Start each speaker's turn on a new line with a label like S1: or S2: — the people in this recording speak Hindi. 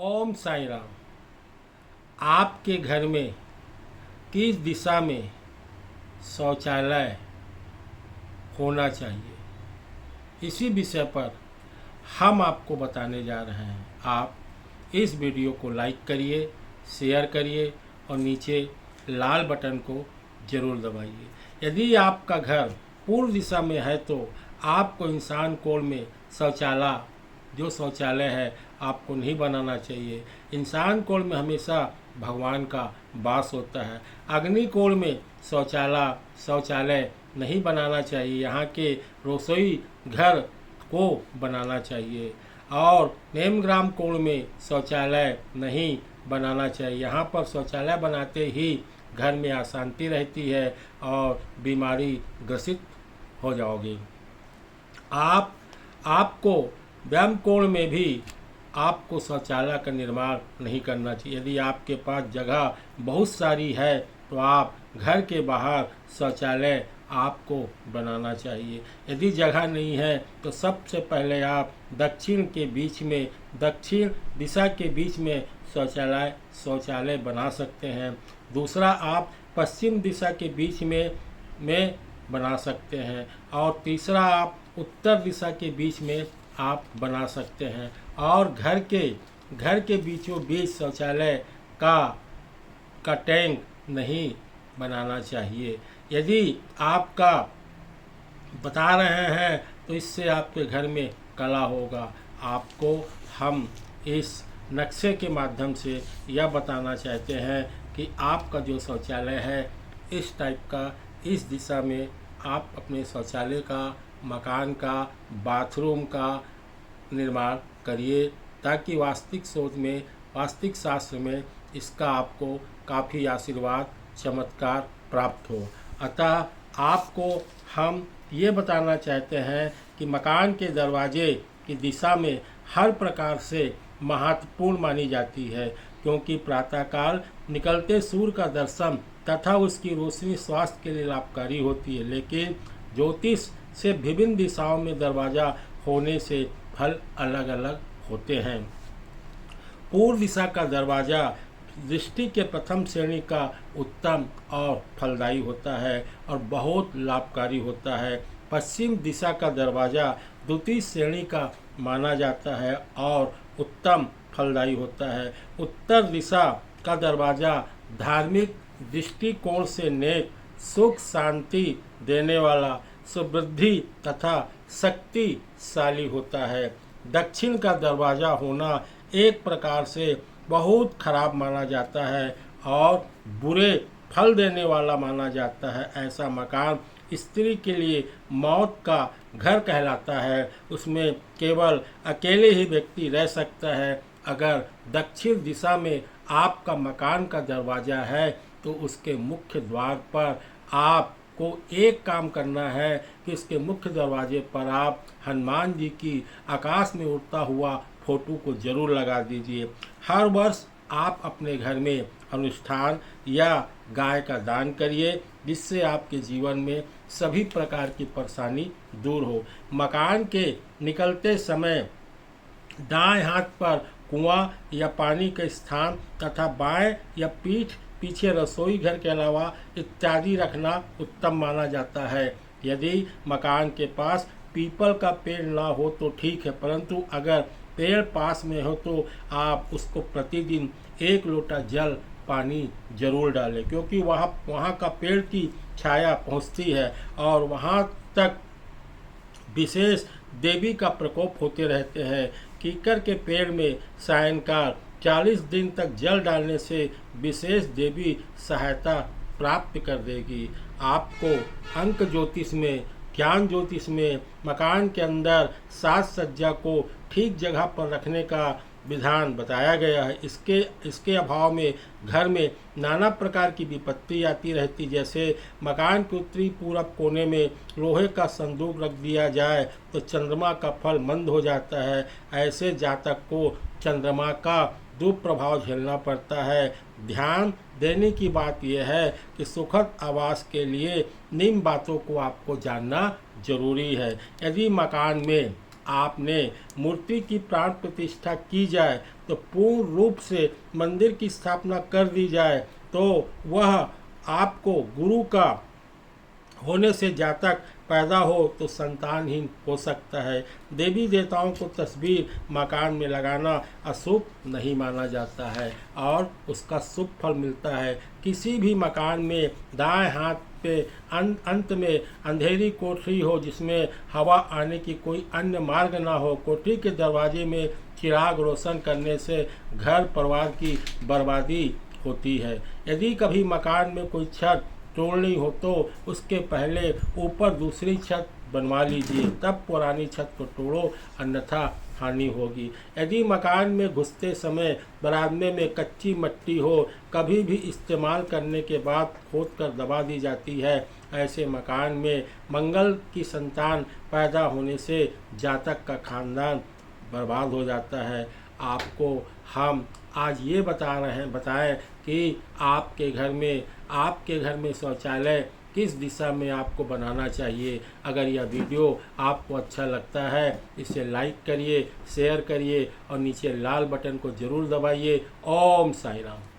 S1: ओम साईं राम। आपके घर में किस दिशा में शौचालय होना चाहिए, इसी विषय पर हम आपको बताने जा रहे हैं। आप इस वीडियो को लाइक करिए, शेयर करिए और नीचे लाल बटन को ज़रूर दबाइए। यदि आपका घर पूर्व दिशा में है तो आपको इंसान कोण में शौचालय है आपको नहीं बनाना चाहिए। इंसान कोण में हमेशा भगवान का वास होता है। अग्नि कोण में शौचालय नहीं बनाना चाहिए। यहाँ के रसोई घर को बनाना चाहिए और नेमग्राम कोण में शौचालय नहीं बनाना चाहिए। यहाँ पर शौचालय बनाते ही घर में अशांति रहती है और बीमारी ग्रसित हो जाओगे। आपको व्यायाम कोण में भी आपको शौचालय का निर्माण नहीं करना चाहिए। यदि आपके पास जगह बहुत सारी है तो आप घर के बाहर शौचालय आपको बनाना चाहिए। यदि जगह नहीं है तो सबसे पहले आप दक्षिण दिशा के बीच में शौचालय बना सकते हैं। दूसरा आप पश्चिम दिशा के बीच में बना सकते हैं और तीसरा आप उत्तर दिशा के बीच में आप बना सकते हैं। और घर के बीचों बीच शौचालय का टैंक नहीं बनाना चाहिए। यदि आपका बता रहे हैं तो इससे आपके घर में कला होगा। आपको हम इस नक्शे के माध्यम से यह बताना चाहते हैं कि आपका जो शौचालय है इस टाइप का, इस दिशा में आप अपने शौचालय का, मकान का, बाथरूम का निर्माण करिए ताकि वास्तविक शास्त्र में इसका आपको काफ़ी आशीर्वाद चमत्कार प्राप्त हो। अतः आपको हम ये बताना चाहते हैं कि मकान के दरवाजे की दिशा में हर प्रकार से महत्वपूर्ण मानी जाती है, क्योंकि प्रातःकाल निकलते सूर्य का दर्शन तथा उसकी रोशनी स्वास्थ्य के लिए लाभकारी होती है। लेकिन ज्योतिष से विभिन्न दिशाओं में दरवाज़ा होने से फल अलग अलग होते हैं। पूर्व दिशा का दरवाज़ा दृष्टि के प्रथम श्रेणी का उत्तम और फलदायी होता है और बहुत लाभकारी होता है। पश्चिम दिशा का दरवाज़ा द्वितीय श्रेणी का माना जाता है और उत्तम फलदायी होता है। उत्तर दिशा का दरवाज़ा धार्मिक दृष्टिकोण से नेक, सुख शांति देने वाला, समृद्धि तथा शक्तिशाली होता है। दक्षिण का दरवाज़ा होना एक प्रकार से बहुत खराब माना जाता है और बुरे फल देने वाला माना जाता है। ऐसा मकान स्त्री के लिए मौत का घर कहलाता है। उसमें केवल अकेले ही व्यक्ति रह सकता है। अगर दक्षिण दिशा में आपका मकान का दरवाज़ा है तो उसके मुख्य द्वार पर आपको एक काम करना है कि इसके मुख्य दरवाजे पर आप हनुमान जी की आकाश में उड़ता हुआ फोटो को जरूर लगा दीजिए। हर वर्ष आप अपने घर में अनुष्ठान या गाय का दान करिए, जिससे आपके जीवन में सभी प्रकार की परेशानी दूर हो। मकान के निकलते समय दाएं हाथ पर कुआं या पानी का स्थान तथा बाएं या पीठ पीछे रसोई घर के अलावा इत्यादि रखना उत्तम माना जाता है। यदि मकान के पास पीपल का पेड़ ना हो तो ठीक है, परंतु अगर पेड़ पास में हो तो आप उसको प्रतिदिन 1 लोटा जल पानी जरूर डालें, क्योंकि वहाँ का पेड़ की छाया पहुँचती है और वहाँ तक विशेष देवी का प्रकोप होते रहते हैं। कीकर के पेड़ में सायंकाल 40 दिन तक जल डालने से विशेष देवी सहायता प्राप्त कर देगी। आपको अंक ज्योतिष में, ज्ञान ज्योतिष में मकान के अंदर साज सज्जा को ठीक जगह पर रखने का विधान बताया गया है। इसके अभाव में घर में नाना प्रकार की विपत्ति आती रहती। जैसे मकान के उत्तरी पूरब कोने में लोहे का संदूक रख दिया जाए तो चंद्रमा का फल मंद हो जाता है। ऐसे जातक को चंद्रमा का दुष्प्रभाव झेलना पड़ता है। ध्यान देने की बात यह है कि सुखद आवास के लिए निम्न बातों को आपको जानना जरूरी है। यदि मकान में आपने मूर्ति की प्राण प्रतिष्ठा की जाए तो पूर्ण रूप से मंदिर की स्थापना कर दी जाए तो वह आपको गुरु का होने से जातक पैदा हो तो संतानहीन हो सकता है। देवी देवताओं को तस्वीर मकान में लगाना अशुभ नहीं माना जाता है और उसका शुभ फल मिलता है। किसी भी मकान में दाएं हाथ पे अंत में अंधेरी कोठरी हो जिसमें हवा आने की कोई अन्य मार्ग ना हो, कोठरी के दरवाजे में चिराग रोशन करने से घर परिवार की बर्बादी होती है। यदि कभी मकान में कोई छत तोड़नी हो तो उसके पहले ऊपर दूसरी छत बनवा लीजिए, तब पुरानी छत को तोड़ो, अन्यथा हानि होगी। यदि मकान में घुसते समय बरामदे में कच्ची मिट्टी हो, कभी भी इस्तेमाल करने के बाद खोद कर दबा दी जाती है, ऐसे मकान में मंगल की संतान पैदा होने से जातक का खानदान बर्बाद हो जाता है। आपको हम आज ये बताएं कि आपके घर में शौचालय किस दिशा में आपको बनाना चाहिए। अगर यह वीडियो आपको अच्छा लगता है इसे लाइक करिए, शेयर करिए और नीचे लाल बटन को ज़रूर दबाइए। ओम साई राम।